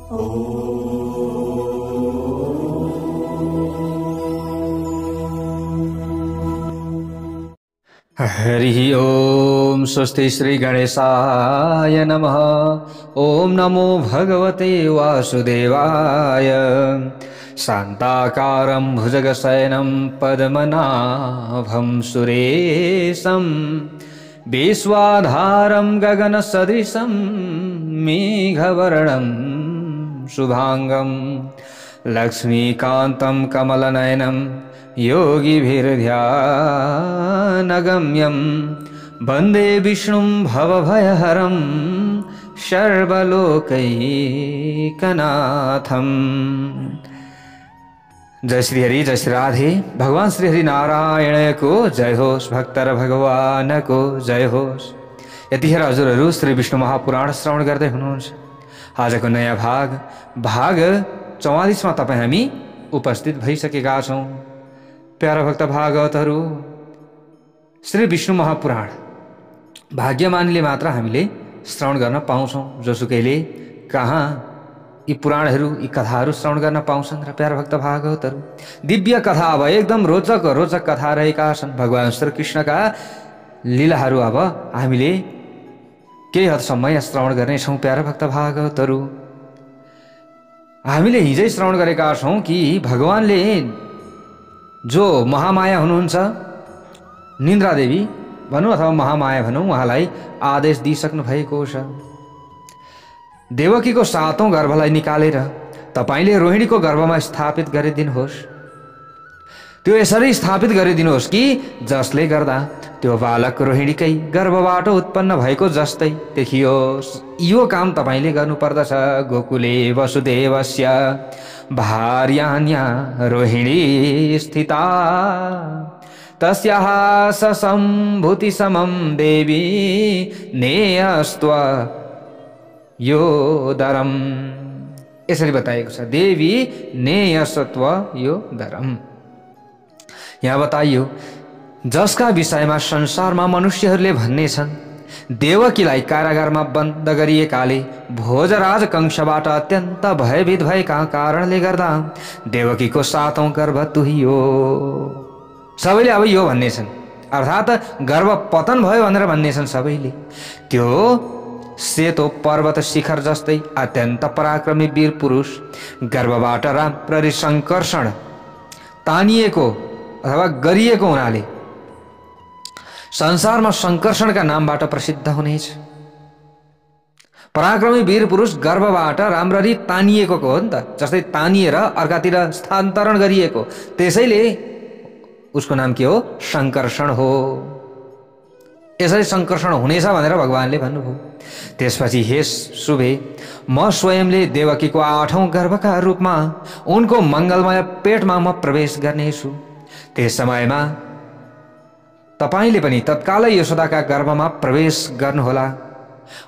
हरि ओम। स्वस्ति श्री गणेशाय नमः। ओम नमो भगवते वासुदेवाय। शान्ताकारं भुजगशयनं पद्मनाभं सुरेशं विश्वाधारं गगनसदृशं मेघवर्णं शुभांगं लक्ष्मीकान्तं कमलनयनं योगिभिर्ध्यानगम्यं वन्दे विष्णुं भवभयहरं सर्वलोकैकनाथम्। जय श्री हरि, जय श्री राधे। भगवान श्री हरि नारायण को जय होस्, भक्तर भगवान को जय होस्। यतिखेर हजुरहरू श्री विष्णु महापुराण श्रवण गर्दै हुनुहुन्छ। आजको नयाँ भाग 44 मा तपाईँ हामी उपस्थित भइसकेका छौँ। प्यारा भक्त भागवतहरू, श्री विष्णु महापुराण भाग्यमानले मात्र हामीले श्रवण गर्न पाउँछौँ। जोसुकैले कहाँ यी पुराणहरू, यी कथाहरू श्रवण गर्न पाउँछन्। र प्यारा भक्त भागवतहरू, दिव्य कथा अब एकदम रोचक कथा रहेका छन्। भगवान श्री कृष्णका लीलाहरू अब हामीले केही हदसम्म यहाँ श्रवण गर्नेछौँ। प्यारा भक्त भागवतहरू, हामीले हिजै श्रवण गरेका छौँ कि भगवानले जो महामाया हुनुहुन्छ, निन्द्रा देवी भनौँ अथवा महामाया भनौँ, उहाँलाई आदेश दिइसक्नु भएको छ। देवकीको 7औं गर्भलाई निकालेर तपाईले रोहिणीको गर्भमा स्थापित गरिदिनुहोस्। त्यो यसरी स्थापित गरिदिनुहोस् कि जसले गर्दा त्यो बालक रोहिणीकै गर्भबाट उत्पन्न भएको जस्तै देखियोस्। यो काम तपाईले गर्नुपर्दछ। गोकुले वसुदेवस्य भार्यान्या रोहिणी स्थिता तस्याः ससम्भूति समं देवी नेयस्त्व योदरम। यसरी बताइएको छ, देवी नेयस्त्व योदरम। यहाँ बताइयो जसका विषयमा संसारमा मनुष्यहरूले भन्ने छन्। देवकीलाई कारागारमा बन्द गरिएकाले भोजराज कंशबाट अत्यन्त भयभीत भएका कारणले गर्दा देवकीको 7औं गर्भ तुहियो। सबैले अब यो भन्ने छन्, अर्थात् गर्भ पतन भयो भनेर भन्ने छन् सबैले। त्यो सेतो पर्वत शिखर जस्तै अत्यन्त पराक्रमी वीर पुरुष गर्भबाट राम्ररी संकर्षण तानिएको अथवा गरिएको हुनाले संसारमा संकर्षणका नामबाट प्रसिद्ध हुनेछ। पराक्रमी वीर पुरुष गर्भबाट राम्ररी तानिएको हो नि त, जस्तै तानिएर अर्कातिर स्थानान्तरण गरिएको, त्यसैले उसको नाम के हो? संकर्षण हो। यसरी संकर्षण हुनेछ भनेर भगवानले भन्नुभयो। त्यसपछि हे शुभे, म स्वयंले देवकीको 8औं गर्भका रूपमा उनको मंगलमय पेटमा म प्रवेश गर्नेछु। त्यस समयमा तपाईले पनि तत्कालै यशोदाका गर्भमा प्रवेश गर्नुहोला।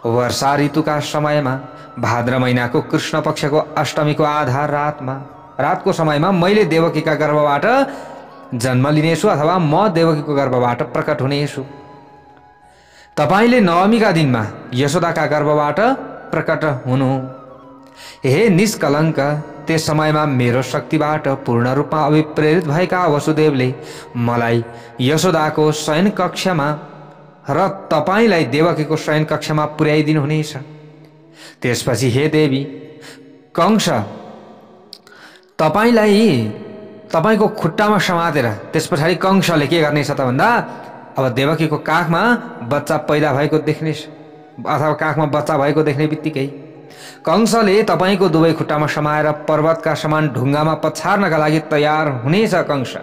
वर्षा ऋतुका समयमा भाद्र महिनाको कृष्ण पक्षको अष्टमीको आधार रातको समयमा मैले देवकीका गर्भबाट जन्म लिनेछु अथवा म देवकीको गर्भबाट प्रकट हुनेछु। तपाईले नवमीका दिनमा यशोदाका गर्भबाट प्रकट हुनु। हे निष्कलङ्क, त्यस समयमा मेरो शक्तिबाट पूर्ण रूपमा अभिप्रेरित भएका वसुदेवले मलाई यशोदाको शयन कक्षमा र तपाईलाई देवकीको शयन कक्षमा पुर्याइदिनु हुनेछ। त्यसपछि हे देवी, कंश तपाईलाई तपाईको खुट्टामा समातेर त्यस पछाडि कंशले के गर्नेछ त भन्दा अब देवकीको काखमा बच्चा पैदा भएको देख्ने अथवा काखमा बच्चा भएको देख्ने बित्तिकै कंशले तपाईको दुवै खुट्टामा समाएर पर्वतका समान ढुङ्गामा पछार्नका लागि तयार हुनेछ कंश।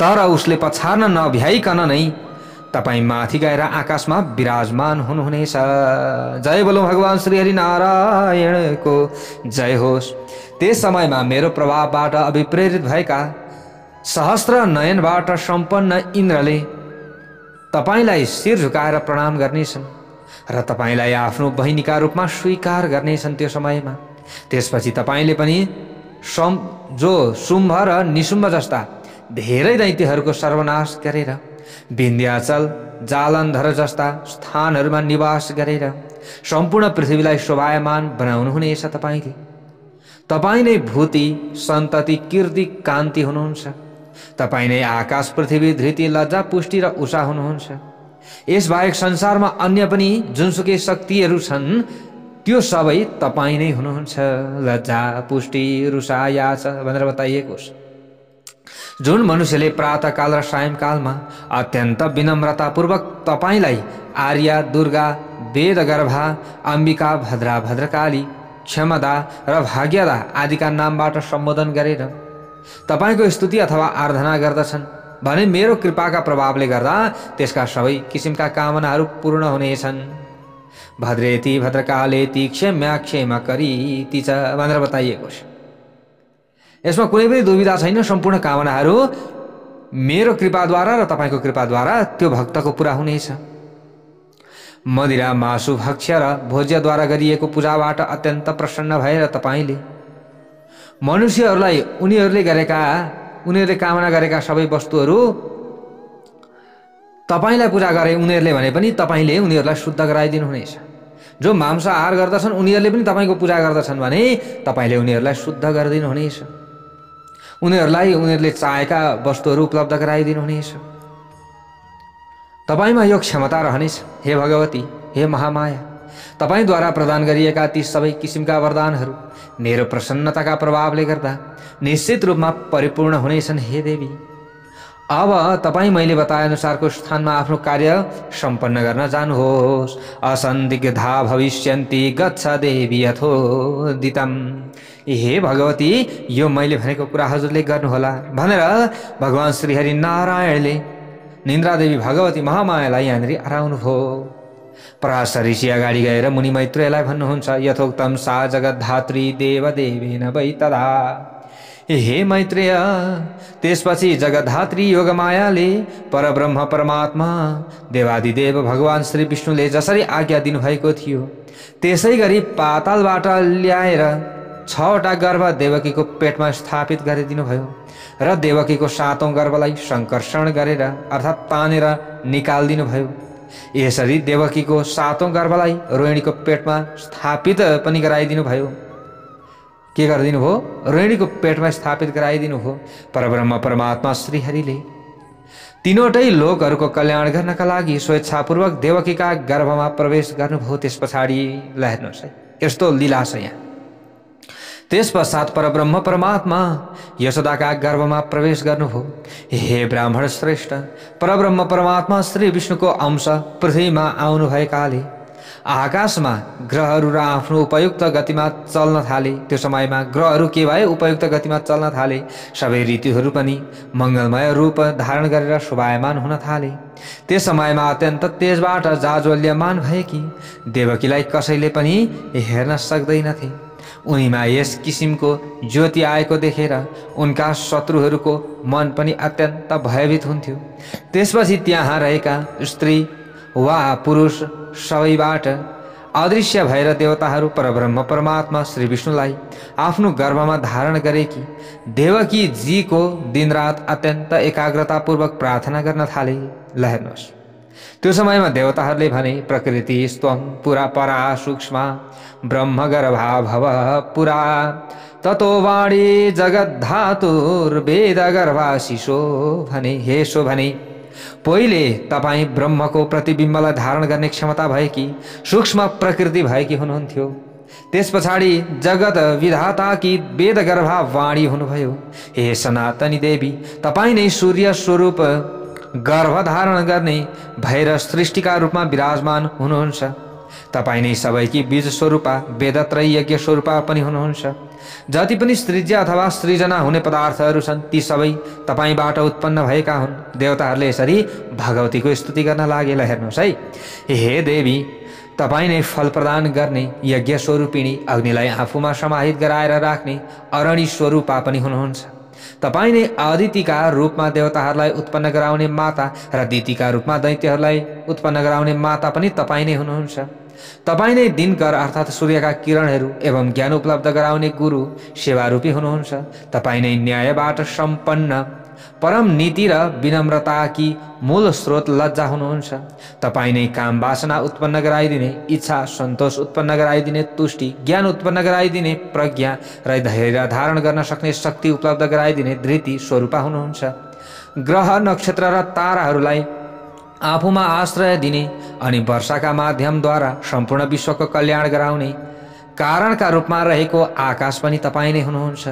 तर उसले पछार्न नभ्याइकन नै तपाई माथि गएर आकाशमा विराजमान हुनुहुनेछ। जय बोलो भगवान श्री हरि नारायणको जय होस्। त्यस समयमा मेरो प्रभावबाट अभिप्रेरित भएका सहस्त्र नयनबाट सम्पन्न इन्द्रले तपाईलाई शिर झुकाएर प्रणाम गर्नेछन् र तपाईलाई आफ्नो बहिनीका रूपमा स्वीकार गर्नेछन् त्यो समयमा। त्यसपछि तपाईले पनि जो शुम्भ र निशुम्भ जस्ता धेरै दैत्यहरूको सर्वनाश गरेर विन्ध्याचल, जालन्धर जस्ता स्थानहरूमा निवास गरेर सम्पूर्ण पृथ्वीलाई शोभायमान बनाउनुहुनेछ तपाईले। तपाई नै भूति सन्तति कीर्ति कान्ति हुनुहुन्छ। तपाई नै आकाश पृथ्वी धृति लज्जा पुष्टि र उषा हुनुहुन्छ। यसबाहेक संसारमा अन्य पनि जुनसुकै शक्तिहरू छन् त्यो सबै तपाई नै हुनुहुन्छ। लज्जा पुष्टि रुषा याच भनेर बताइएको छ। जुन मनुष्यले प्रातःकाल र सायंकालमा अत्यन्त विनम्रतापूर्वक तपाईलाई आर्या दुर्गा वेदगर्भा अम्बिका भद्रा भद्रकाली क्षमदा र भाग्यदा आदिका नामबाट सम्बोधन गरेर तपाईको स्तुति अथवा आराधना गर्दछन् भने मेरो कृपाका प्रभावले गर्दा त्यसका सबै किसिमका कामनाहरू पूर्ण हुनेछन्। भद्रेति भद्रकालेति क्षम्या क्षेमा करीति च भनेर बताइएको छ। यसमा कुनै पनि दुविधा छैन। सम्पूर्ण कामनाहरू मेरो कृपाद्वारा र तपाईको कृपाद्वारा त्यो भक्तको पूरा हुनेछ। मदिरा मासु भक्ष्य र भोज्यद्वारा गरिएको पूजाबाट अत्यन्त प्रसन्न भएर तपाईले मनुष्यहरूलाई उनीहरूले कामना गरेका सबै वस्तुहरू तपाईलाई पूजा गरे उनीहरूले भने पनि तपाईले उनीहरूलाई शुद्ध गराइदिनु हुनेछ। जो मांसाहार गर्दछन् उनीहरूले पनि तपाईको पूजा गर्दछन् भने तपाईले उनीहरूलाई शुद्ध गरिदिनु हुनेछ। उनीहरूले चाहेका वस्तुहरू उपलब्ध गराइदिनु हुनेछ। तपाईमा यो क्षमता रहनेछ। हे भगवती, हे महामाया, तपाईद्वारा प्रदान गरिएका ती सबै किसिमका वरदानहरू मेरो प्रसन्नताका प्रभावले गर्दा निश्चित रूपमा परिपूर्ण हुनेछन्। हे देवी, अब तपाई मैले बताए अनुसारको स्थानमा आफ्नो कार्य सम्पन्न गर्न जानुहोस्। असन्दिग्धा भविष्यन्ति गच्छ देवी यथोदितम्। हे भगवती, यो मैले भनेको कुरा हजुरले गर्नुहोला भनेर भगवान श्री हरि नारायणले निन्द्रा देवी भगवती महामायालाई यहाँनिर हराउनुभयो। पराशर ऋषि अगाडि गएर मुनि मैत्रेयलाई भन्नुहुन्छ, यथोक्तम सा जगद्धात्री देवदेवेन वै तदा। हे मैत्रेय, त्यसपछि जगद्धात्री योगमायाले परब्रह्म परमात्मा देवादिदेव भगवान श्री विष्णुले जसरी आज्ञा दिनुभएको थियो त्यसै गरी पातालबाट ल्याएर 6वटा गर्भ देवकीको पेटमा स्थापित गरिदिनु भयो र देवकीको 7औं गर्भलाई संकर्षण गरेर अर्थात् तानेर निकालिदिनु भयो। यसरी देवकीको 7औं गर्भलाई रोहिणीको पेटमा स्थापित पनि गराइदिनु भयो। के गरिदिनु भयो? रोहिणीको पेटमा स्थापित गराइदिनु भयो। परब्रह्म परमात्मा श्रीहरिले तीनवटै लोकहरूको कल्याण गर्नका लागि स्वेच्छापूर्वक देवकीका गर्भमा प्रवेश गर्नुभयो। त्यस पछाडि हेर्नुहोस् है, यस्तो लीला छ यहाँ। त्यसपश्चात परब्रह्म परमात्मा यशोदाका गर्भमा प्रवेश गर्नुभयो। हे ब्राह्मण श्रेष्ठ, परब्रह्म परमात्मा श्री विष्णुको अंश पृथ्वीमा आउनु भएकाले आकाशमा ग्रहहरू र आफ्नो उपयुक्त गतिमा चल्न थाले। त्यो समयमा ग्रहहरू के भए? उपयुक्त गतिमा चल्न थाले। सबै ऋतुहरू पनि मङ्गलमय रूप धारण गरेर शोभायमान हुन थाले। त्यस समयमा अत्यन्त तेजबाट जाज्वल्यमान भएकी देवकीलाई कसैले पनि हेर्न सक्दैनथे। उनीमा यस किसिमको ज्योति आएको देखेर उनका शत्रुहरूको मन पनि अत्यन्त भयभीत हुन्थ्यो। त्यसपछि त्यहाँ रहेका स्त्री वा पुरुष सबैबाट अदृश्य भएर देवताहरू परब्रह्म परमात्मा श्री विष्णुलाई आफ्नो गर्भमा धारण गरेकी देवकी जीको दिनरात अत्यन्त एकाग्रतापूर्वक प्रार्थना गर्न थाले। ल हेर्नुहोस्, त्यो समयमा देवताहरूले भने, प्रकृति स्वं पुरा परा सूक्ष्मा ब्रह्मगर्भा भव पुरा ततो वाणी जगद्धातुर्वेदगर्भा शिशो भने। हे सो भने, पहिले तपाईँ ब्रह्मको प्रतिबिम्बलाई धारण गर्ने क्षमता भएकी सूक्ष्म प्रकृति भएकी हुनुहुन्थ्यो। त्यस पछाडि जगत विधाताकी वेदगर्भा वाणी हुनुभयो। हे सनातनी देवी, तपाईँ नै सूर्य स्वरूप गर्भधारण गर्ने भएर सृष्टिका रूपमा विराजमान हुनुहुन्छ। तपाईँ नै सबैकी बीज स्वरूपा वेदत्रय यज्ञ स्वरूपा पनि हुनुहुन्छ। जति पनि सृज्य अथवा सृजना हुने पदार्थहरू छन् ती सबै तपाईबाट उत्पन्न भएका हुन्। देवताहरूले यसरी भगवतीको स्तुति गर्न लागे। ल हेर्नुहोस् है, हे देवी, तपाईँ नै फल प्रदान गर्ने यज्ञ स्वरूपिणी, अग्निलाई आफूमा समाहित गराएर राख्ने अरणि स्वरूपा पनि हुनुहुन्छ। तपाईँ नै अदितिका रूपमा देवताहरूलाई उत्पन्न गराउने माता र दितिका रूपमा दैत्यहरूलाई उत्पन्न गराउने माता पनि तपाईँ नै हुनुहुन्छ। तपाईँ नै दिनकर अर्थात् सूर्यका किरणहरू एवं ज्ञान उपलब्ध गराउने गुरु सेवारूपी हुनुहुन्छ। तपाईँ नै न्यायबाट सम्पन्न परम नीति र विनम्रताकी मूल स्रोत लज्जा हुनुहुन्छ। तपाईँ नै काम वासना उत्पन्न गराइदिने, इच्छा सन्तोष उत्पन्न गराइदिने तुष्टि, ज्ञान उत्पन्न गराइदिने प्रज्ञा र धैर्य धारण गर्न सक्ने शक्ति उपलब्ध गराइदिने धृति स्वरूपा हुनुहुन्छ। ग्रह नक्षत्र र ताराहरूलाई आफूमा आश्रय दिने अनि वर्षाका माध्यमद्वारा सम्पूर्ण विश्वको कल्याण गराउने कारणका रूपमा रहेको आकाश पनि तपाईँ नै हुनुहुन्छ।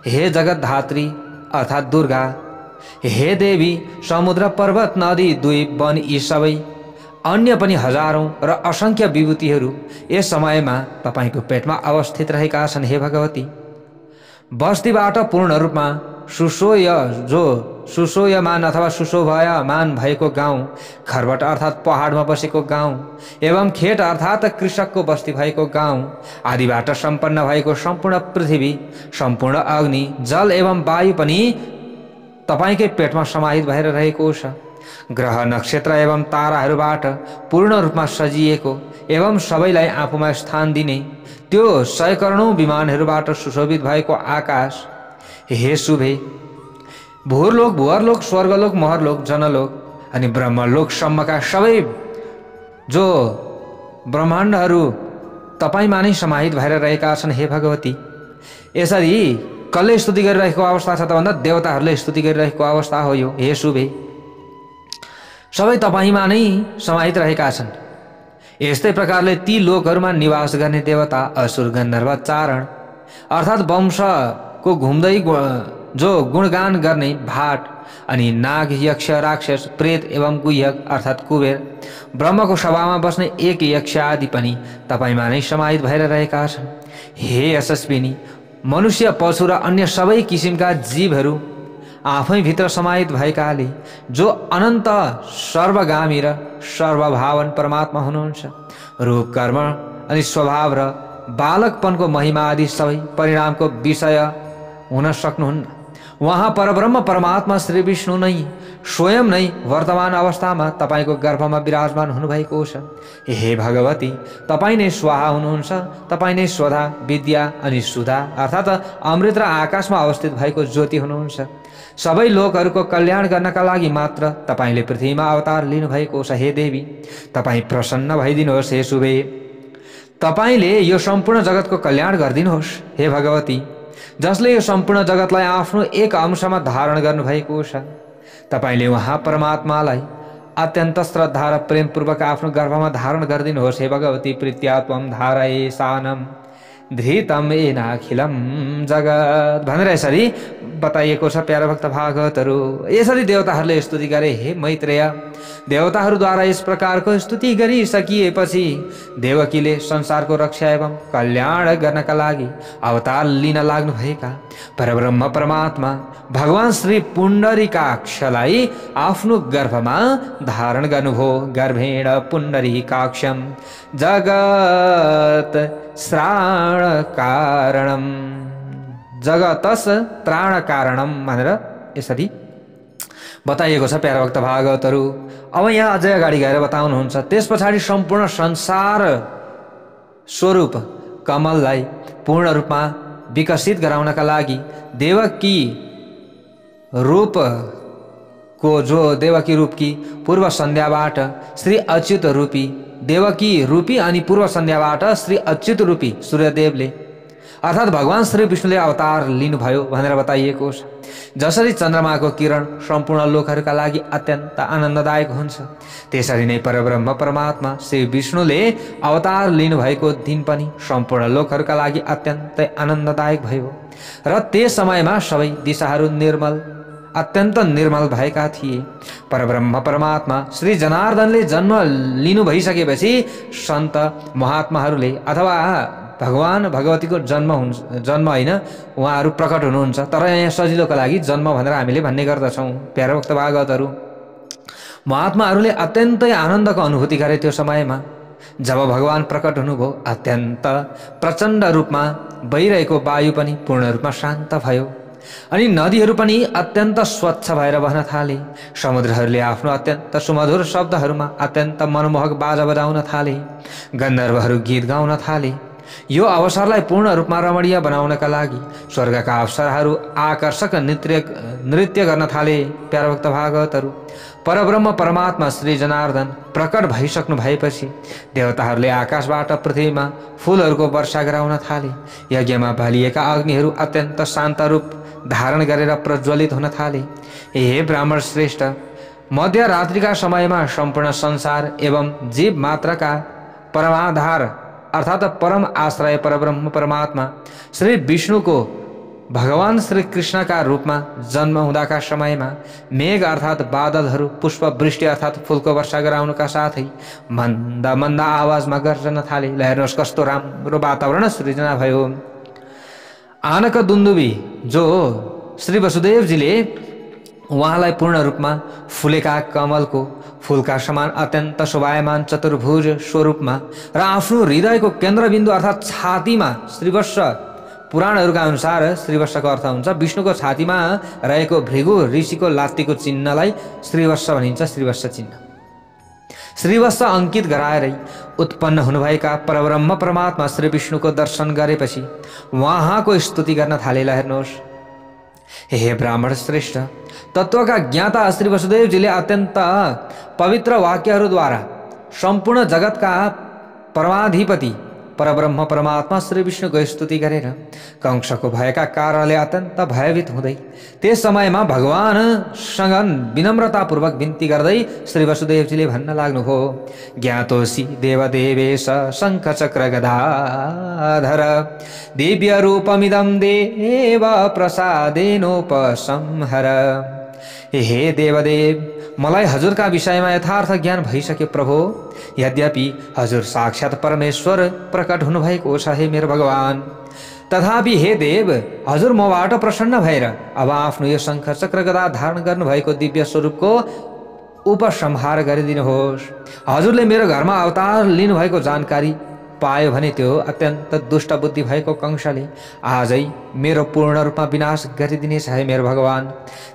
हे जगतधात्री अर्थात् दुर्गा, हे देवी, समुद्र पर्वत नदी द्वीप वन यी सबै अन्य पनि हजारौं र असंख्य विभूतिहरू यस समयमा तपाईको पेटमा अवस्थित रहेका छन्। हे भगवती, बस्तीबाट पूर्ण रूपमा सुशोयमान अथवा सुशोभयमान भएको गाउँ, खरबट अर्थात् पहाडमा बसेको गाउँ एवं खेत अर्थात् कृषकको बस्ती भएको गाउँ आदिबाट सम्पन्न भएको सम्पूर्ण पृथ्वी, सम्पूर्ण अग्नि, जल एवं वायु पनि तपाईकै पेटमा समाहित भएर रहेको छ। ग्रह नक्षत्र एवं ताराहरूबाट पूर्ण रूपमा सजिएको एवं सबैलाई आफूमा स्थान दिने त्यो सयकरोडौं विमानहरूबाट सुशोभित भएको आकाश, हे शुभे, भूरलोक, भुवरलोक, स्वर्गलोक, महरलोक, जनलोक अनि ब्रह्मलोकसम्मका सबै जो ब्रह्माण्डहरू तपाईमा नै समाहित भएर रहेका छन्। हे भगवती, यसरी कसले स्तुति गरिरहेको अवस्था छ त भन्दा देवताहरूले स्तुति गरिरहेको अवस्था हो यो। हे शुभे, सबै तपाईमा नै समाहित रहेका छन्। यस्तै प्रकारले ती लोकहरूमा निवास गर्ने देवता, असुर, गन्धर्व, चारण अर्थात् वंशको घुम्दै जो गुणगान गर्ने भाट अनि नाग, यक्ष, राक्षस, प्रेत एवं गुह्यक अर्थात् कुबेर, ब्रह्मको सभामा बस्ने एक यक्ष आदि पनि तपाईमा नै समाहित भएर रहेका छन्। हे यशस्विनी, मनुष्य, पशु र अन्य सबै किसिमका जीवहरू आफै भित्र समाहित भएकाले जो अनन्त सर्वगामी र सर्वभावन परमात्मा हुनुहुन्छ। रूप, कर्म अनि स्वभाव र बालकपनको महिमा आदि सबै परिणामको विषय हुन सक्नुहुन्न। वहाँ परब्रह्म परमात्मा श्री विष्णु नै स्वयं नै वर्तमान अवस्थामा तपाईको गर्भमा विराजमान हुनुभएको छ। हे भगवती, तपाईँ नै स्वाहा हुनुहुन्छ। तपाईँ नै स्वधा, विद्या अनि सुधा अर्थात् अमृत र आकाशमा अवस्थित भएको ज्योति हुनुहुन्छ। सबै लोकहरूको कल्याण गर्नका लागि मात्र तपाईले पृथ्वीमा अवतार लिनुभएको छ। हे देवी, तपाईँ प्रसन्न भइदिनुहोस्। हे शुभे, तपाईले यो सम्पूर्ण जगतको कल्याण गरिदिनुहोस्। हे भगवती, जसले यो सम्पूर्ण जगतलाई आफ्नो एक अंशमा धारण गर्नुभएको छ, तपाईले उहाँ परमात्मालाई अत्यन्त श्रद्धा र प्रेमपूर्वक आफ्नो गर्भमा धारण गरिदिनुहोस्। हे भगवती, प्रीत्या त्वं धारये सानम धृतम येनाखिलम जगत भनेर यसरी बताइएको छ। प्यारा भक्त भागवतहरू, यसरी देवताहरूले स्तुति गरे। हे मैत्रेय, देवताहरूद्वारा यस प्रकारको स्तुति गरिसकिएपछि देवकीले संसारको रक्षा एवं कल्याण गर्नका लागि अवतार लिन लाग्नुभएका परब्रह्म परमात्मा भगवान श्री पुण्डरीकाक्षलाई आफ्नो गर्भमा धारण गर्नुभयो। गर्भेण पुण्डरीकाक्षम जगत श्राण कारणम, जगतस त्राण कारणम भनेर यसरी बताइएको छ। प्यारा भक्त भागवतहरू, अब यहाँ अझै अगाडि गएर बताउनुहुन्छ। त्यस पछाडि सम्पूर्ण संसार स्वरूप कमललाई पूर्ण रूपमा विकसित गराउनका लागि देवकी रूपको जो देवकी रूपकी पूर्व सन्ध्याबाट श्री अच्युत रूपी देवकी रूपी अनि पूर्व सन्ध्याबाट श्री अच्युत रूपी सूर्यदेवले अर्थात् भगवान श्री विष्णुले अवतार लिनुभयो भनेर बताइएको छ। जसरी चन्द्रमाको किरण सम्पूर्ण लोकहरूका लागि अत्यन्त आनन्ददायक हुन्छ, त्यसरी नै परब्रह्म परमात्मा श्री विष्णुले अवतार लिनुभएको दिन पनि सम्पूर्ण लोकहरूका लागि अत्यन्तै आनन्ददायक भयो र त्यस समयमा सबै दिशाहरू निर्मल, अत्यन्त निर्मल भएका थिए। परब्रह्म परमात्मा श्री जनार्दनले जन्म लिनु भइसकेपछि सन्त महात्माहरूले अथवा भगवान भगवतीको जन्म होइन, उहाँहरू प्रकट हुनुहुन्छ। तर यहाँ सजिलोको लागि जन्म भनेर हामीले भन्ने गर्दछौँ। प्यारा भक्त भागवतहरू, महात्माहरूले अत्यन्तै आनन्दको अनुभूति गरे त्यो समयमा जब भगवान प्रकट हुनुभयो। अत्यन्त प्रचण्ड रूपमा बहिरहेको वायु पनि पूर्ण रूपमा शान्त भयो अनि नदीहरू पनि अत्यन्त स्वच्छ भएर बहन थाले। समुद्रहरूले आफ्नो अत्यन्त सुमधुर शब्दहरूमा अत्यन्त मनमोहक बाजा बजाउन थाले। गन्धर्वहरू गीत गाउन थाले। यो अवसरलाई पूर्ण रूपमा रमणीय बनाउनका लागि स्वर्गका अप्सराहरू आकर्षक नृत्य गर्न थाले। प्यारभक्त भागवतहरू, परब्रह्म परमात्मा श्री जनार्दन प्रकट भइसक्नु भएपछि देवताहरूले आकाशबाट पृथ्वीमा फूलहरूको वर्षा गराउन थाले। यज्ञमा बलिएका अग्निहरू अत्यन्त शान्त रूप धारण गरेर प्रज्वलित हुन थाले। हे ब्राह्मण श्रेष्ठ, मध्यरात्रिका समयमा सम्पूर्ण संसार एवं जीव मात्रका परमाधार अर्थात परम आश्रय परब्रह्म परमात्मा श्री विष्णुको भगवान श्री कृष्णका रूपमा जन्म हुँदाका समयमा मेघ अर्थात बादलहरू पुष्प वृष्टि अर्थात फूलको वर्षा गराउनुका साथै मन्द मन्द आवाजमा गर्जन थाले। ल हेर्नुहोस् कस्तो राम्रो वातावरण सृजना भयो। आनक दुन्दुबी जो श्री वसुदेवजीले उहाँलाई पूर्ण रूपमा फुलेका कमलको फूलका समान अत्यन्त शोभायमान चतुर्भुज स्वरूपमा र आफ्नो हृदयको केन्द्रबिन्दु अर्थात छातीमा श्रीवत्स पुराणहरूका अनुसार श्रीवत्सको अर्थ हुन्छ विष्णुको छातीमा रहेको भृगु ऋषिको लात्तीको चिन्हलाई श्रीवत्स भनिन्छ। श्रीवत्स चिन्ह श्रीवत्स अंकित गराएरै उत्पन्न हुनुभएका परब्रह्म परमात्मा श्री विष्णुको दर्शन गरेपछि उहाँको स्तुति गर्न थाले। हेर्नुहोस्, हे ब्राह्मण श्रेष्ठ, तत्वका ज्ञाता श्री वसुदेवजीले अत्यन्त पवित्र वाक्यहरूद्वारा सम्पूर्ण जगतका परमाधिपति परब्रह्म परमात्मा श्री विष्णुको स्तुति गरेर कंसको भएका कारणले अत्यन्त भयभीत हुँदै त्यस समयमा भगवानसँग विनम्रतापूर्वक बिन्ती गर्दै श्री वसुदेवजीले भन्न लाग्नुभयो, ज्ञातोसी देवदेवेश शङ्ख चक्र गदाधर दिव्य रूपमिदं देव प्रसादेनोपसंहर। हे देवदेव, मलाई हजुरका विषयमा यथार्थ ज्ञान भइसक्यो प्रभु। यद्यपि हजुर साक्षात परमेश्वर प्रकट हुनुभएको छ हे मेरो भगवान, तथापि हे देव, हजुर मबाट प्रसन्न भएर अब आफ्नो यो शङ्ख चक्र गदा धारण गर्नुभएको दिव्य स्वरूपको उपसंहार गरिदिनुहोस्। हजुरले मेरो घरमा अवतार लिनुभएको जानकारी पायो भने त्यो अत्यन्त दुष्ट बुद्धि भएको कंसले आजै मेरो पूर्ण रूपमा विनाश गरिदिनेछ हे मेरो भगवान।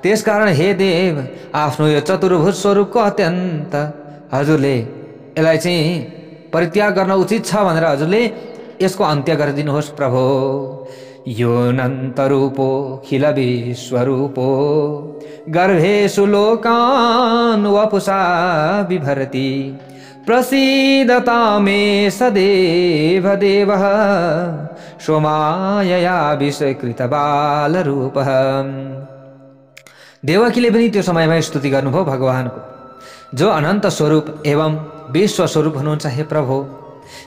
त्यसकारण हे देव, आफ्नो यो चतुर्भुज स्वरूपको अत्यन्त हजुरले यसलाई चाहिँ परित्याग गर्न उचित छ भनेर हजुरले यसको अन्त्य गरिदिनुहोस् प्रभु। यो अनन्त रूपो खिल विश्वरूपो गर्भेषु लोकान् वपुषा बिभरति प्रसीदता मे सदेव देवः सोमायया विषकृत बालरूपः। देवकीले पनि त्यो समयमा स्तुति गर्नुभयो भगवानको, जो अनन्त स्वरूप एवं विश्व स्वरूप हुनुहुन्छ हे प्रभु,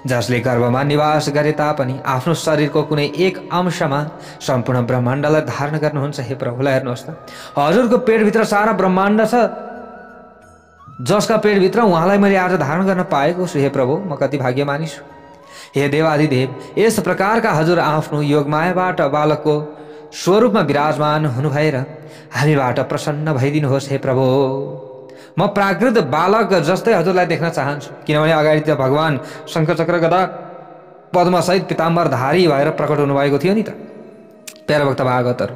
जसले गर्भमा निवास गरे तापनि आफ्नो शरीरको कुनै एक अंशमा सम्पूर्ण ब्रह्माण्डलाई धारण गर्नुहुन्छ हे प्रभुलाई। हेर्नुहोस् त, हजुरको पेटभित्र सारा ब्रह्माण्ड छ, जसका पेटभित्र उहाँलाई मैले आज धारण गर्न पाएको छु हे प्रभु, म कति भाग्यमानी छु। हे देवादिदेव, यस प्रकारका हजुर आफ्नो योगमायाबाट बालकको स्वरूपमा विराजमान हुनु भएर हामीबाट प्रसन्न भइदिनुहोस् हे प्रभु। म प्राकृत बालक जस्तै हजुरलाई देख्न चाहन्छु, किनभने अगाडि त भगवान शङ्खचक्र गदा पद्मसहित पिताम्बरधारी भएर प्रकट हुनुभएको थियो नि त। प्यारभक्त भागवतहरू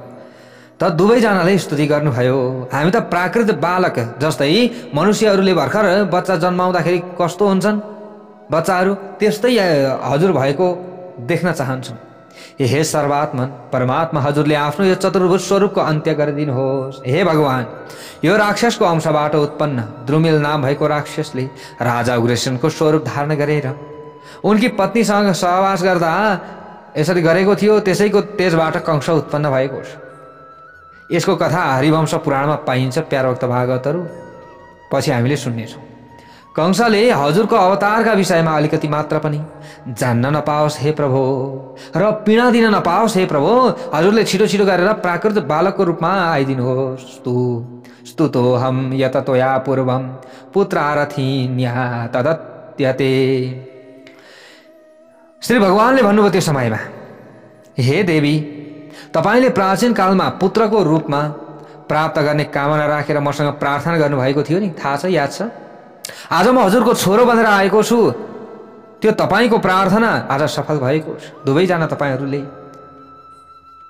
त दुवैजनाले स्तुति गर्नुभयो। हामी त प्राकृत बालक जस्तै मनुष्यहरूले भर्खर बच्चा जन्माउँदाखेरि कस्तो हुन्छन् बच्चाहरू, त्यस्तै हजुर भएको देख्न चाहन्छौँ। हे सर्वात्मन परमात्मा, हजुरले आफ्नो यो चतुर्भुज स्वरूपको अन्त्य गरिदिनुहोस्। हे भगवान, यो राक्षसको अंशबाट उत्पन्न द्रुमिल नाम भएको राक्षसले राजा उग्रसेनको स्वरूप धारण गरेर उनकी पत्नीसँग सहवास गर्दा यसरी गरेको थियो, त्यसैको तेजबाट कंस उत्पन्न भएको छ। यसको कथा हरिवंश पुराणमा पाइन्छ प्यारभक्त भागवतहरू, पछि हामीले सुन्नेछौँ। कंसले हजुरको अवतारका विषयमा अलिकति मात्र पनि जान्न नपाओस् हे प्रभु, र पीडा दिन नपाओस् हे प्रभु। हजुरले छिटो छिटो गरेर प्राकृत बालकको रूपमा आइदिनुहोस्। स्तुतोऽहं यत त्वया पूर्वं पुत्रारथिन्या तदत्यते। श्री भगवानले भन्नुभयो त्यो समयमा, हे देवी, तपाईले प्राचीन कालमा पुत्रको रूपमा प्राप्त गर्ने कामना राखेर मसँग प्रार्थना गर्नुभएको थियो नि, थाहा छ, याद छ? आज म हजुरको छोरो बनेर आएको छु, त्यो तपाईको प्रार्थना आज सफल भएको छ। दुवैजना तपाईहरूले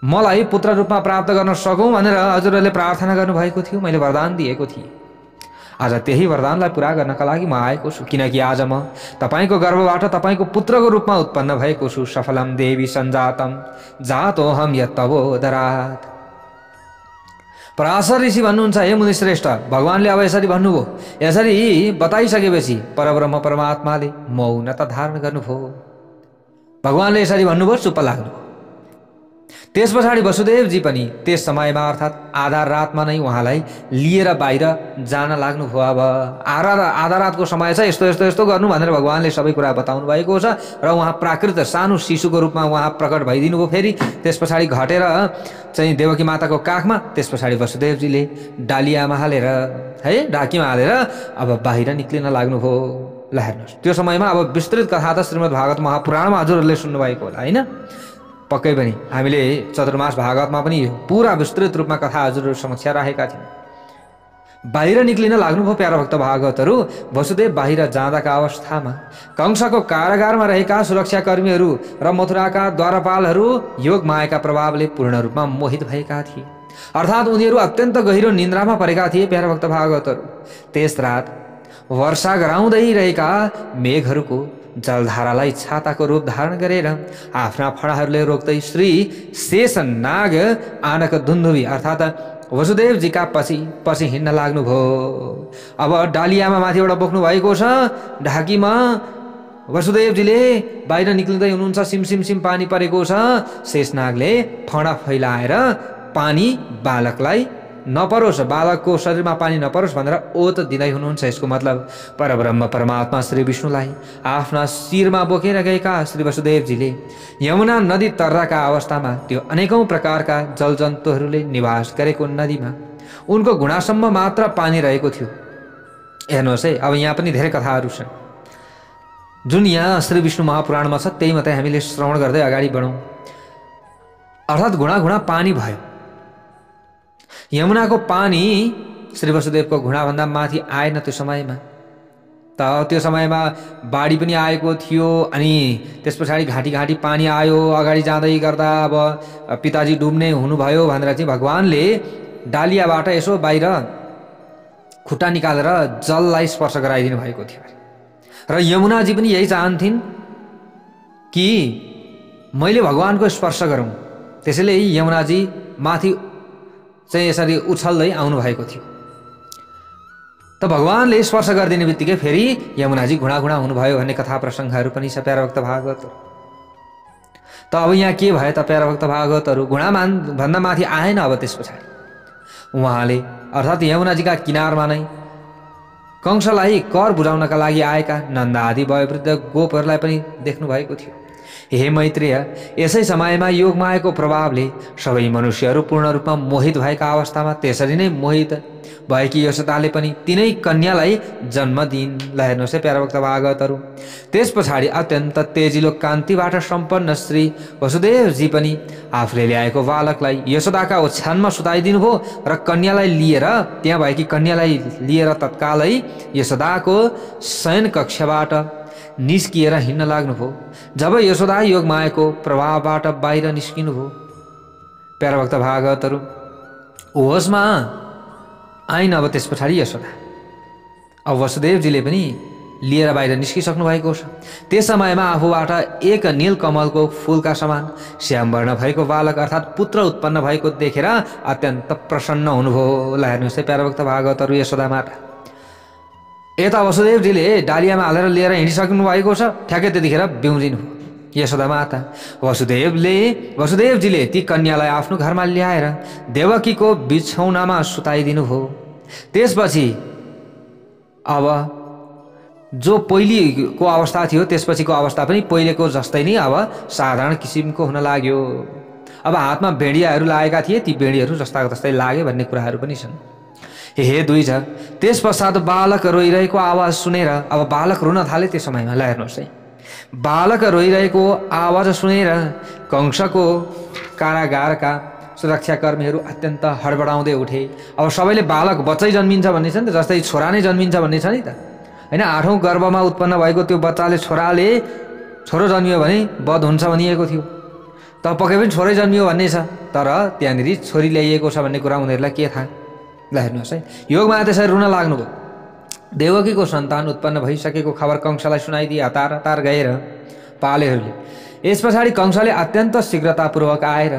मलाई पुत्र रूपमा प्राप्त गर्न सकौँ भनेर हजुरहरूले प्रार्थना गर्नुभएको थियो, मैले वरदान दिएको थिएँ। आज त्यही वरदानलाई पुरा गर्नका लागि म आएको छु, किनकि आज म तपाईँको गर्भबाट तपाईँको पुत्रको रूपमा उत्पन्न भएको छु। सफलम देवी सञ्जातम जातोहम यत्तवोदरात्। पराशर ऋषि भन्नुहुन्छ, हे मुनिश्रेष्ठ, भगवानले अब यसरी भन्नुभयो। यसरी बताइसकेपछि परब्रह्म परमात्माले मौनता धारण गर्नुभयो। भगवानले यसरी भन्नुभयो, चुप्प लाग्नुभयो। त्यस पछाडि वसुदेवजी पनि त्यस समयमा अर्थात् आधा रातमा नै उहाँलाई लिएर बाहिर जान लाग्नुभयो। अब आधा रातको समय छ, यस्तो यस्तो यस्तो गर्नु भनेर भगवानले सबै कुरा बताउनु भएको छ र उहाँ प्राकृत सानो शिशुको रूपमा उहाँ प्रकट भइदिनु भयो। फेरि त्यस पछाडि घटेर चाहिँ देवकी माताको काखमा, त्यस पछाडि वसुदेवजीले डालियामा हालेर है ढाकीमा हालेर अब बाहिर निक्लिन लाग्नुभयो। ल हेर्नुहोस्, त्यो समयमा अब विस्तृत कथा त श्रीमद् भागवत महापुराणमा हजुरहरूले सुन्नुभएको होला होइन? पक्कै पनि हामीले चतुर्मास भागवतमा पनि पुरा विस्तृत रूपमा कथा हजुरहरू समक्ष राखेका थियौँ। बाहिर निक्लिन लाग्नुभयो प्यारा भक्त भागवतहरू। वसुदेव बाहिर जाँदाका अवस्थामा कंसको कारागारमा रहेका सुरक्षाकर्मीहरू र मथुराका द्वारपालहरू योग मायाका प्रभावले पूर्ण रूपमा मोहित भएका थिए। अर्थात् उनीहरू अत्यन्त गहिरो निन्द्रामा परेका थिए प्यारा भक्त भागवतहरू। त्यस रात वर्षा गराउँदै रहेका मेघहरूको जलधारालाई छाताको रूप धारण गरेर आफ्ना फडाहरूले रोक्दै श्री शेषनाग आनक दुन्दुभी अर्थात् वसुदेवजीका पछि हिँड्न लाग्नुभयो। अब डालियामा माथिबाट बोक्नु भएको छ, ढाकीमा वसुदेवजीले बाहिर निक्लिँदै हुनुहुन्छ। सिम पानी परेको छ। शेषनागले फडा फैलाएर पानी बालकलाई नपरोस्, बालकको शरीरमा पानी नपरोस् भनेर ओत दिँदै हुनुहुन्छ। यसको मतलब परब्रह्म परमात्मा श्री विष्णुलाई आफ्ना शिरमा बोकेर गएका श्री वसुदेवजीले यमुना नदी तर्राका अवस्थामा त्यो अनेकौं प्रकारका जलजन्तुहरूले निवास गरेको नदीमा उनको घुँडासम्म मात्र पानी रहेको थियो। हेर्नुहोस् है, अब यहाँ पनि धेरै कथाहरू छन् जुन यहाँ श्री विष्णु महापुराणमा छ, त्यही मात्रै हामीले श्रवण गर्दै अगाडि बढौँ। अर्थात् घुँडा पानी भयो। यमुनाको पानी श्री वसुदेवको घुँडाभन्दा माथि आएन त्यो समयमा। त्यो समयमा बाढी पनि आएको थियो अनि त्यस पछाडि घाँटी पानी आयो। अगाडि जाँदै गर्दा अब पिताजी डुब्ने हुनुभयो भनेर चाहिँ भगवानले डालियाबाट यसो बाहिर खुट्टा निकालेर जललाई स्पर्श गराइदिनु भएको थियो। र यमुनाजी पनि यही चाहन्थिन् कि मैले भगवानको स्पर्श गरौँ, त्यसैले यमुनाजी माथि चाहिँ यसरी उछल्दै आउनु भएको थियो। त भगवानले स्पर्श गरिदिने बित्तिकै फेरि यमुनाजी घुँडा हुनुभयो भन्ने कथा प्रसङ्गहरू पनि छ प्यारा भक्त भागवतहरू। त अब यहाँ के भयो त प्यारा भक्त भागवतहरू? घुँडा भन्दा माथि आएन। अब त्यस पछाडि उहाँले अर्थात् यमुनाजीका किनारमा नै कंसलाई कर बुझाउनका लागि आएका नन्द आदि वयोवृद्ध गोपहरूलाई पनि देख्नु भएको थियो। हे मैत्रेय, यसै समयमा योग मायाको प्रभावले सबै मनुष्यहरू पूर्ण रूपमा मोहित भएका अवस्थामा त्यसरी नै मोहित भएकी यशोदाले पनि तिनै कन्यालाई जन्म दिइन्। ल हेर्नुहोस् है प्यारा भक्त भागवतहरू। त्यस पछाडि अत्यन्त तेजिलो कान्तिबाट सम्पन्न श्री वसुदेवजी पनि आफूले ल्याएको बालकलाई यशोदाका ओछ्यानमा सुताइदिनु भयो र कन्यालाई लिएर त्यहाँ भएकी कन्यालाई लिएर तत्कालै यशोदाको शयन कक्षबाट निस्किएर हिँड्न लाग्नुभयो। जब यशोदा योग मायाको प्रभावबाट बाहिर निस्किनुभयो प्यारा भक्त भागवतहरू, होसमा आइन। अब त्यस पछाडि यशोदा अब वसुदेवजीले पनि लिएर बाहिर निस्किसक्नु भएको छ। त्यस समयमा आफूबाट एक नीलकमलको फूलका समान श्याम वर्ण भएको बालक अर्थात् पुत्र उत्पन्न भएको देखेर अत्यन्त प्रसन्न हुनुभयो। ल हेर्नुहोस् है प्यारा भक्त भागवतहरू, यशोदा माता यता वसुदेवजीले डालियामा हालेर लिएर हिँडिसक्नु भएको छ। ठ्याक्कै त्यतिखेर बिउजिनु यशोदा माता वसुदेवजीले ती कन्यालाई आफ्नो घरमा ल्याएर देवकीको बिछौनामा सुताइदिनु भयो। त्यसपछि अब जो पहिलेको अवस्था थियो त्यसपछिको अवस्था पनि पहिलेको जस्तै नै अब साधारण किसिमको हुन लाग्यो। अब हातमा भेडियाहरू लागेका थिए, ती भेडियाहरू जस्ताको तस्तै लागे भन्ने कुराहरू पनि छन्। हे दुई छ। त्यस पश्चात बालक रोइरहेको आवाज सुनेर अब बालक रुन थाले। त्यो समयमा ल हेर्नुहोस् है, बालक रोइरहेको आवाज सुनेर कंसको कारागारका सुरक्षाकर्मीहरू अत्यन्त हडबडाउँदै उठे। अब सबैले बालक बच्चै जन्मिन्छ भन्ने छ नि त, जस्तै छोरा नै जन्मिन्छ भन्ने छ नि त होइन। 8औं गर्भमा उत्पन्न भएको त्यो बच्चाले छोरो जन्मियो भने वध हुन्छ भनिएको थियो। त पक्कै पनि छोरै जन्मियो भन्ने छ, तर त्यहाँनिर छोरी ल्याइएको छ भन्ने कुरा उनीहरूलाई के थाहा? ल हेर्नुहोस् है, योग माया त्यसरी रुन लाग्नुभयो। देवकीको सन्तान उत्पन्न भइसकेको खबर कंसलाई सुनाइदिए हतार हतार गएर पालेहरूले। यस पछाडि कंसले अत्यन्त शीघ्रतापूर्वक आएर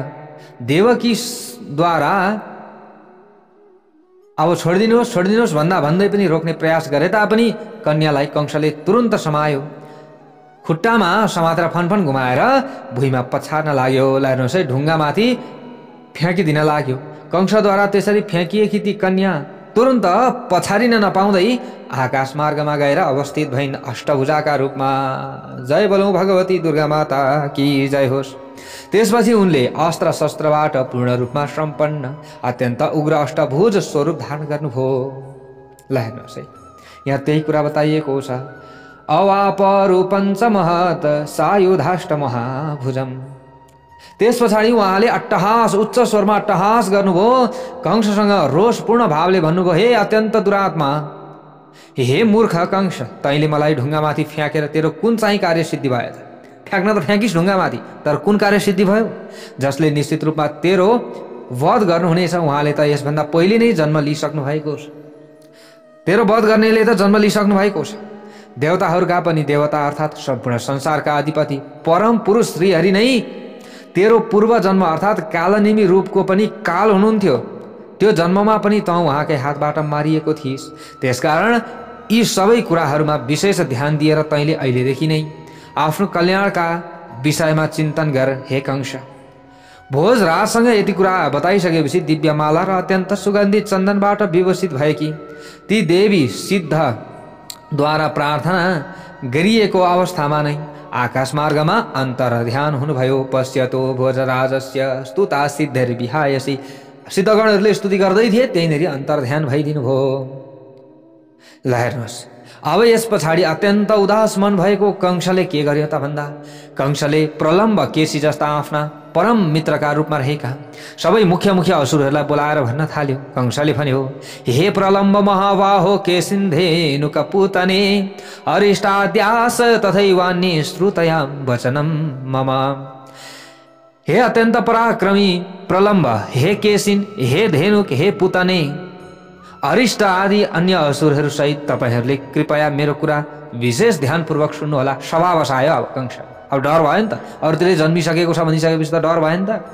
देवकीद्वारा अब छोडिदिनुहोस् भन्दा भन्दै पनि रोक्ने प्रयास गरे तापनि कन्यालाई कंसले तुरुन्त समायो। खुट्टामा समातेर फनफन घुमाएर भुइँमा पछार्न लाग्यो। हेर्नुहोस् है, ढुङ्गामाथि फ्याँकिदिन लाग्यो। कंसद्वारा त्यसरी फ्याँकिएकी ती कन्या तुरुन्त पछारिन नपाउँदै आकाश मार्गमा गएर अवस्थित भइन् अष्टभुजाका रूपमा। जय बोलौँ भगवती दुर्गा माता की जय होस्। त्यसपछि उनले अस्त्र शस्त्रबाट पूर्ण रूपमा सम्पन्न अत्यन्त उग्र अष्टभुज स्वरूप धारण गर्नुभयो। ल हेर्नुहोस् है, यहाँ त्यही कुरा बताइएको छ। अवापरूपञ्च महत सायुधाष्ट महाभुजम। त्यस पछाडि उहाँले अट्टहास, उच्च स्वरमा अट्टहास गर्नुभयो। कंससँग रोषपूर्ण भावले भन्नुभयो, हे अत्यन्त दुरात्मा, हे मूर्ख कंस, तैँले मलाई ढुङ्गामाथि फ्याँकेर तेरो कुन चाहिँ कार्य सिद्धि भयो त? फ्याँक्न त फ्याँकिस् ढुङ्गामाथि, तर कुन कार्य सिद्धि भयो जसले निश्चित रूपमा तेरो वध गर्नुहुनेछ? उहाँले त यसभन्दा पहिले नै जन्म लिइसक्नु भएको छ। तेरो वध गर्नेले त जन्म लिइसक्नु भएको छ। देवताहरूका पनि देवता अर्थात् सम्पूर्ण संसारका अधिपति परम पुरुष श्रीहरि नै तेरो पूर्व जन्म अर्थात् कालनेमी रूपको पनि काल हुनुहुन्थ्यो। त्यो जन्ममा पनि तँ उहाँकै हातबाट मारिएको थिइस्। त्यसकारण यी सबै कुराहरूमा विशेष ध्यान दिएर तैँले अहिलेदेखि नै आफ्नो कल्याणका विषयमा चिन्तन गर हे कंस। भोजराजसँग यति कुरा बताइसकेपछि दिव्यमाला र अत्यन्त सुगन्धित चन्दनबाट विभूषित भएकी ती देवी सिद्धद्वारा प्रार्थना गरिएको अवस्थामा नै आकाश मार्गमा अन्तर्ध्यान हुनुभयो। पश्यतो भोजराजस्य स्तुता सिद्धिर्विहायसी। सिद्धगणहरूले स्तुति गर्दै थिए, त्यहीँनेरि अन्तर्ध्यान भइदिनु भयो। ल हेर्नुहोस्, अब यस पछाडि अत्यन्त उदास मन भएको कंसले के गर्यो त भन्दा कंसले प्रलम्ब केसी जस्ता आफ्ना परम मित्रका रूपमा रहेका सबै मुख्य असुरहरूलाई बोलाएर भन्न थाल्यो। कंसले भन्यो, हे प्रलम्ब महाबाहो केसिन्धेनुक पुतने अरिष्टाद्यास तथैवान्ये श्रुतया वचनम मम। हे अत्यन्त पराक्रमी प्रलम्ब, हे केसिन, हे धेनुक, हे पुतने, अरिष्ट आदि अन्य असुरहरू सहित तपाईहरूले कृपया मेरो कुरा विशेष ध्यानपूर्वक सुन्नुहोला। स्वभावश आयो अब कंस, अब डर भयो नि त, अरूतिरै जन्मिसकेको छ भनिसकेपछि त डर भयो नि त।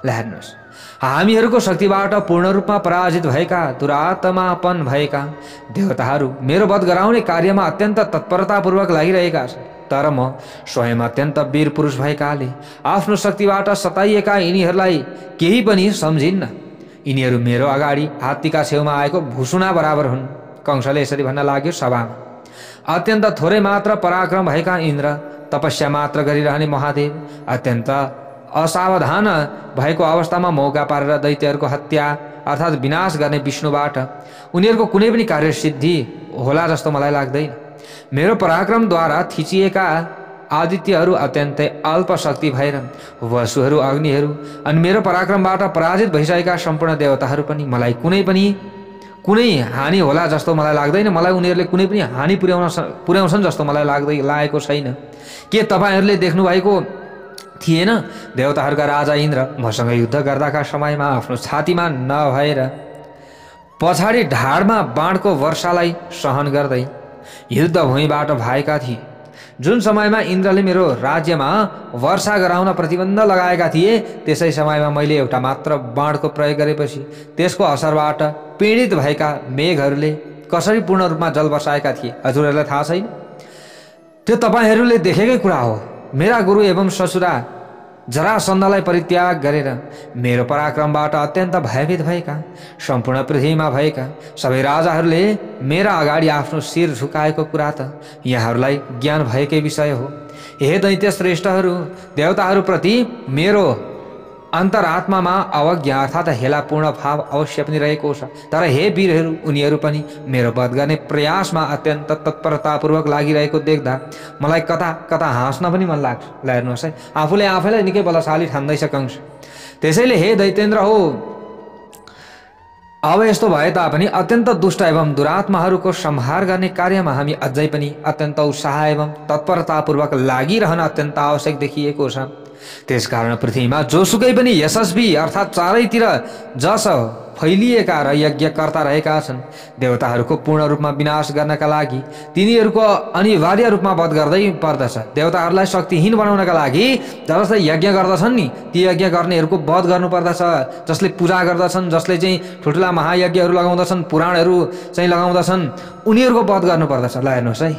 ल हेर्नुहोस्, हामीहरूको शक्तिबाट पूर्ण रूपमा पराजित भएका दुरात्मापन भएका देवताहरू मेरो वध गराउने कार्यमा अत्यन्त तत्परतापूर्वक लागिरहेका छन्। तर म स्वयं अत्यन्त वीर पुरुष भएकाले आफ्नो शक्तिबाट सताइएका यिनीहरूलाई केही पनि सम्झिन्न। यिनीहरू मेरो अगाडि हात्तीका छेउमा आएको भुसुना बराबर हुन्। कंसले यसरी भन्न लाग्यो सभामा। अत्यन्त थोरै मात्र पराक्रम भएका इन्द्र, तपस्या मात्र गरिरहने महादेव, अत्यन्त असावधान भएको अवस्थामा मौका पारेर दैत्यहरूको हत्या अर्थात् विनाश गर्ने विष्णुबाट उनीहरूको कुनै पनि कार्य सिद्धि होला जस्तो मलाई लाग्दैन। मेरो पराक्रमद्वारा थिचिएका आदित्यहरू अत्यन्तै अल्प शक्ति भएर वसुहरू, अग्निहरू अनि मेरो पराक्रमबाट पराजित भइसकेका सम्पूर्ण देवताहरू पनि मलाई कुनै हानि होला जस्तो मलाई लाग्दैन। मलाई उनीहरूले कुनै पनि हानि पुर्याउँछन् जस्तो मलाई लागेको छैन। के तपाईँहरूले देख्नु भएको थिएन देवताहरूका राजा इन्द्र मसँग युद्ध गर्दाका समयमा आफ्नो छातीमा नभएर पछाडि ढाडमा बाणको वर्षालाई सहन गर्दै युद्ध भूमिबाट भएका थिए। जुन समयमा इन्द्रले मेरो राज्यमा वर्षा गराउन प्रतिबन्ध लगाएका थिए, त्यसै समयमा मैले एउटा मात्र बाणको प्रयोग गरेपछि त्यसको असरबाट पीडित भएका मेघहरूले कसरी पूर्ण रूपमा जल बर्साएका थिए हजुरहरूलाई थाहा छैन? त्यो तपाईँहरूले देखेकै कुरा हो। मेरा गुरु एवं ससुरा जरासन्धलाई परित्याग गरेर मेरो पराक्रमबाट अत्यन्त भयभीत भएका सम्पूर्ण पृथ्वीमा भएका सबै राजाहरूले मेरा अगाडि आफ्नो शिर झुकाएको कुरा त यहाँहरूलाई ज्ञान भएकै विषय हो। हे दैत्य श्रेष्ठहरू, देवताहरूप्रति मेरो अन्तरात्मामा अवज्ञा अर्थात् हेलापूर्ण भाव अवश्य पनि रहेको छ। तर हे वीरहरू, उनीहरू पनि मेरो वध गर्ने प्रयासमा अत्यन्त तत्परतापूर्वक लागिरहेको देख्दा मलाई कता कता हाँस्न पनि मन लाग्छ। ल हेर्नुहोस् है, आफूले आफैलाई निकै बलशाली ठान्दैछ कंस। त्यसैले हे दैत्येन्द्र हो, अब यस्तो भए तापनि अत्यन्त दुष्ट एवं दुरात्माहरूको संहार गर्ने कार्यमा हामी अझै पनि अत्यन्त उत्साह एवं तत्परतापूर्वक लागिरहन अत्यन्त आवश्यक देखिएको छ। त्यसकारण पृथ्वीमा जोसुकै पनि यशस्वी अर्थात् चारैतिर जस फैलिएका र यज्ञकर्ता रहेका छन्। देवताहरूको पूर्ण रूपमा विनाश गर्नका लागि तिनीहरूको अनिवार्य रूपमा वध गर्दै पर्दछ। देवताहरूलाई शक्तिहीन बनाउनका लागि जसले यज्ञ गर्दछन् नि ती यज्ञ गर्नेहरूको वध गर्नुपर्दछ। जसले पूजा गर्दछन्, जसले चाहिँ ठुल्ठुला महायज्ञहरू लगाउँदछन्, पुराणहरू चाहिँ लगाउँदछन्, उनीहरूको वध गर्नुपर्दछ। ल हेर्नुहोस् है,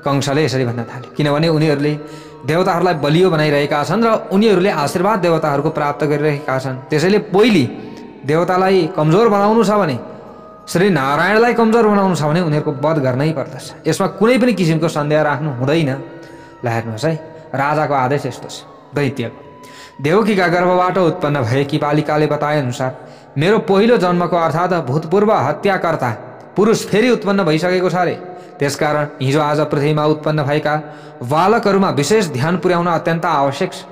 कंसले यसरी भन्न थाल्यो, किनभने उनीहरूले देवताहरूलाई बलियो बनाइरहेका छन् र उनीहरूले आशीर्वाद देवताहरूको प्राप्त गरिरहेका छन्। त्यसैले पहिले देवतालाई कमजोर बनाउनु छ भने, श्री नारायणलाई कमजोर बनाउनु छ भने उनीहरूको वध गर्नै पर्दछ। यसमा कुनै पनि किसिमको सन्देह राख्नु हुँदैन। ल हेर्नुहोस् है, राजाको आदेश यस्तो छ। दैत्यको देवकीका गर्भबाट उत्पन्न भएकी बालिकाले बताए अनुसार मेरो पहिलो जन्मको अर्थात् भूतपूर्व हत्याकर्ता पुरुष फेरि उत्पन्न भइसकेको छ अरे। त्यसकारण हिजो आज पृथ्वीमा उत्पन्न भएका बालकहरूमा विशेष ध्यान पुर्याउन अत्यन्त आवश्यक छ।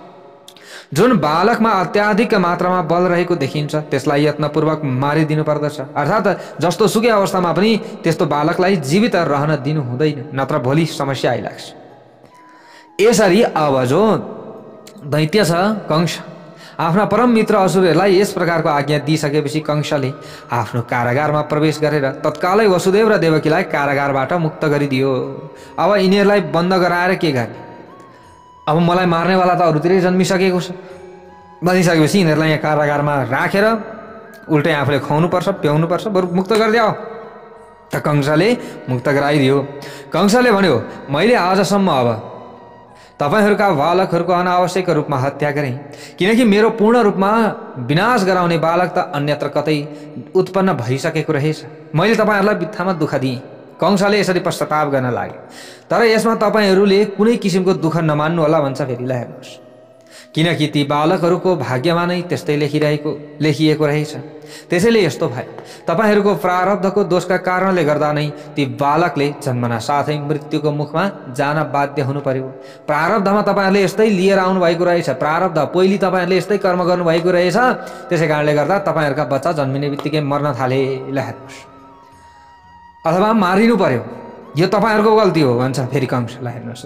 जुन बालकमा अत्याधिक मात्रामा बल रहेको देखिन्छ त्यसलाई यत्नपूर्वक मारिदिनु पर्दछ। अर्थात् जस्तो सुकै अवस्थामा पनि त्यस्तो बालकलाई जीवित रहन दिनु हुँदैन, नत्र भोलि समस्या आइलाग्छ। यसरी अब जो दैत्य छ कंस आफ्ना परम मित्र असुरहरूलाई यस प्रकारको आज्ञा दिइसकेपछि कंसले आफ्नो कारागारमा प्रवेश गरेर तत्कालै वसुदेव र देवकीलाई कारागारबाट मुक्त गरिदियो। अब यिनीहरूलाई बन्द गराएर के गर्ने? अब मलाई मार्नेवाला त अरूतिरै जन्मिसकेको छ भनिसकेपछि यिनीहरूलाई यहाँ कारागारमा राखेर उल्टै आफूले खुवाउनुपर्छ, प्याउनुपर्छ, बरु मुक्त गरिदियो। त कंसले मुक्त गराइदियो। कंसले भन्यो, मैले आजसम्म अब तपाईहरूका बालकहरूको अनावश्यक रूपमा हत्या गरेँ, किनकि मेरो पूर्ण रूपमा विनाश गराउने बालक त अन्यत्र कतै उत्पन्न भइसकेको रहेछ। मैले तपाईँहरूलाई बित्थामा दुःख दिएँ। कंसले यसरी पश्चाताप गर्न लाग्यो। तर यसमा तपाईँहरूले कुनै किसिमको दुःख नमान्नु होला भन्छ फेरि। ल हेर्नुहोस्, किनकि ती बालकहरूको भाग्यमा नै त्यस्तै लेखिएको रहेछ। त्यसैले यस्तो भयो। तपाईँहरूको प्रारब्धको दोषका कारणले गर्दा नै ती बालकले जन्मना साथै मृत्युको मुखमा जान बाध्य हुनु पर्यो। प्रारब्धमा तपाईँहरूले यस्तै लिएर आउनु भएको रहेछ। प्रारब्ध पहिले तपाईँहरूले यस्तै कर्म गर्नुभएको रहेछ। त्यसै कारणले गर्दा तपाईँहरूका बच्चा जन्मिने बित्तिकै मर्न थाले। ल हेर्नुहोस्, अथवा मारिनु पर्यो, यो तपाईँहरूको गल्ती हो भन्छ फेरि कंस। ल हेर्नुहोस्,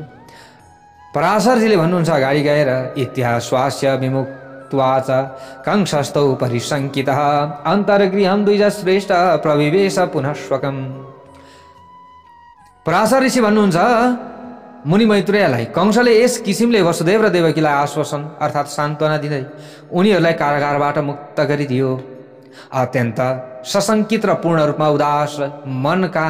पराशरजीले भन्नुहुन्छ अगाडि गएर, इतिहास्वास्य विमुक्त्वाच कंसस्तौ परिशङ्कितः अन्तर्गृहं द्विजश्रेष्ठ प्रविवेश पुनः स्वकम्। पराशर ऋषि भन्नुहुन्छ मुनि मैत्रेयलाई, कंसले यस किसिमले वसुदेव र देवकीलाई आश्वासन अर्थात् सान्त्वना दिँदै उनीहरूलाई कारागारबाट मुक्त गरिदियो। अत्यन्त सशङ्कित र पूर्ण रूपमा उदास मनका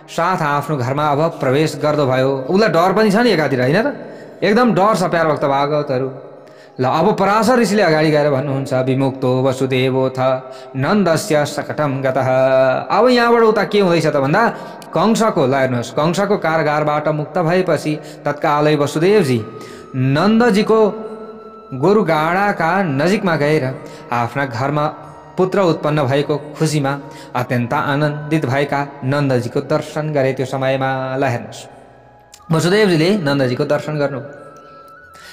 साथ आफ्नो घरमा अब प्रवेश गर्नुभयो। उसलाई डर पनि छ नि एकातिर, होइन र? एकदम डर छ प्यार भक्त भागवतहरू। ल अब पराशर ऋषिले अगाडि गएर भन्नुहुन्छ, विमुक्तो वसुदेवोऽथ नन्दस्य सकटं गतः। अब यहाँबाट उता के हुँदैछ त भन्दा कंसको, ल हेर्नुहोस्, कंसको कारागारबाट मुक्त भएपछि तत्कालै वसुदेवजी नन्दजीको गोरुगाडाका नजिकमा गएर आफ्ना घरमा पुत्र उत्पन्न भएको खुसीमा अत्यन्त आनन्दित भएका नन्दजीको दर्शन गरे। त्यो समयमा ल हेर्नुहोस्, वसुदेवजीले नन्दजीको दर्शन गर्नु।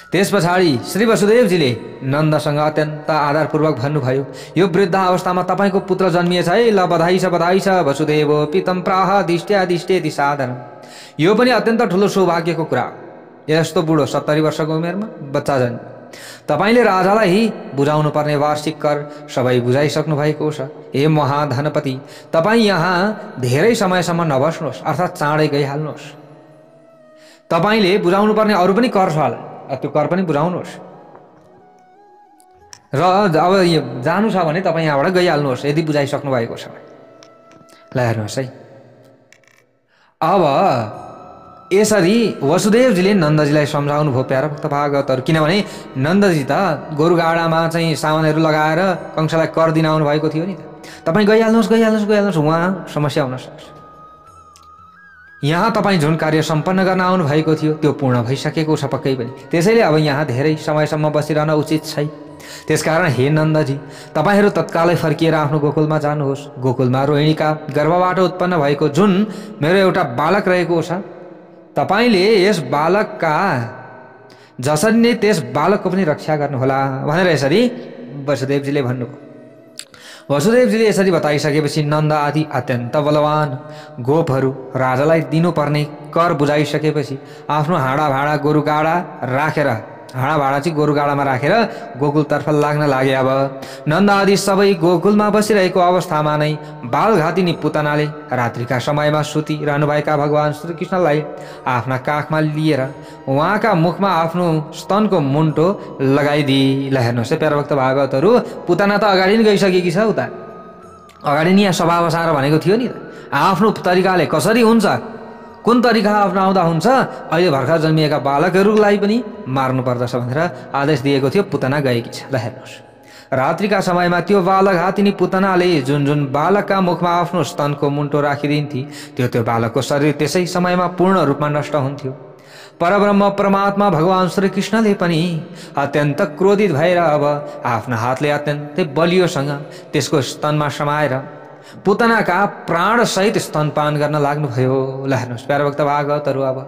त्यस पछाडि श्री वसुदेवजीले नन्दसँग अत्यन्त आदरपूर्वक भन्नुभयो, यो वृद्ध अवस्थामा तपाईँको पुत्र जन्मिएछ है, ल बधाई छ वसुदेव पितम प्राह दिष्ट्यादिष्ट्येति साधनम्। यो पनि अत्यन्त ठुलो सौभाग्यको कुरा। यस्तो बुढो 70 वर्षको उमेरमा बच्चा जन्म। तपाईँले राजालाई बुझाउनु पर्ने वार्षिक कर सबै बुझाइसक्नु भएको छ। हे महाधनपति, तपाईँ यहाँ धेरै समयसम्म नबस्नुहोस्, अर्थात् चाँडै गइहाल्नुहोस्। तपाईँले बुझाउनु पर्ने अरू पनि कर छ होला, त्यो कर पनि बुझाउनुहोस् र अब जानु छ भने तपाईँ यहाँबाट गइहाल्नुहोस् यदि बुझाइसक्नु भएको छ। ल हेर्नुहोस् है, अब यसरी वसुदेवजीले नन्दजीलाई सम्झाउनु भयो प्यारो भक्त भागवतहरू। किनभने नन्दजी त गोरुगाडामा चाहिँ सामानहरू लगाएर कंसलाई कर दिन आउनु भएको थियो नि त। तपाईँ गइहाल्नुहोस्, उहाँ समस्या हुन सक्छ। यहाँ तपाईँ जुन कार्य सम्पन्न गर्न आउनु भएको थियो त्यो पूर्ण भइसकेको छ पक्कै पनि। त्यसैले अब यहाँ धेरै समयसम्म बसिरहन उचित छैन। त्यसकारण हे नन्दजी, तपाईँहरू तत्कालै फर्किएर आफ्नो गोकुलमा जानुहोस्। गोकुलमा रोहिणीका गर्भबाट उत्पन्न भएको जुन मेरो एउटा बालक रहेको छ, तपाईले यस बालकका जसरी नै त्यस बालकको पनि रक्षा गर्नुहोला भनेर यसरी वसुदेवजीले भन्नुभयो। वसुदेवजीले यसरी बताइसकेपछि नन्द आदि अत्यन्त बलवान गोपहरू राजालाई दिनुपर्ने कर बुझाइसकेपछि आफ्नो हाँडा भाँडा गोरुगाडा राखेर भाँडा चाहिँ गोरुगाडामा राखेर गोकुलतर्फ लाग्न लागे। अब नन्द आदि सबै गोकुलमा बसिरहेको अवस्थामा नै बालघातिनी पुतनाले रात्रिका समयमा सुतिरहनुभएका भगवान श्रीकृष्णलाई आफ्ना काखमा लिएर उहाँका मुखमा आफ्नो स्तनको मुन्टो लगाइदिए। ल हेर्नुहोस् है प्यारा भक्त भागवतहरू, पुतना त अगाडि नै गइसकेकी छ, उता अगाडि नि यहाँ सभा बसाएर भनेको थियो नि, आफ्नो तरिकाले कसरी हुन्छ, कुन तरिका अपनाउँदा हुन्छ, अहिले भर्खर जन्मिएका बालकहरूलाई पनि मार्नु पर्दछ भनेर आदेश दिएको थियो। पुतना गएकी छ। ल हेर्नुहोस्, रात्रिका समयमा त्यो बालघातिनी पुतनाले जुन जुन बालकका मुखमा आफ्नो स्तनको मुन्टो राखिदिन्थे त्यो बालकको शरीर त्यसै समयमा पूर्ण रूपमा नष्ट हुन्थ्यो। परब्रह्म परमात्मा भगवान श्रीकृष्णले पनि अत्यन्त क्रोधित भएर अब आफ्ना हातले अत्यन्तै बलियोसँग त्यसको स्तनमा समाएर पुतनाका प्राणसहित स्तनपान गर्न लाग्नुभयो। ल हेर्नुहोस् प्यारा भक्त भागवतहरू, अब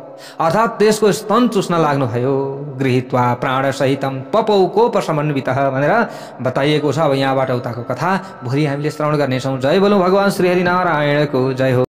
अर्थात् त्यसको स्तन चुस्न लाग्नुभयो। गृहीत्वा प्राणसहितम पपौ कोपसमन्वितः भनेर बताइएको छ। अब यहाँबाट उताको कथा भोलि हामीले श्रवण गर्नेछौँ। जय बोलौँ भगवान श्री हरि नारायणको जय हो।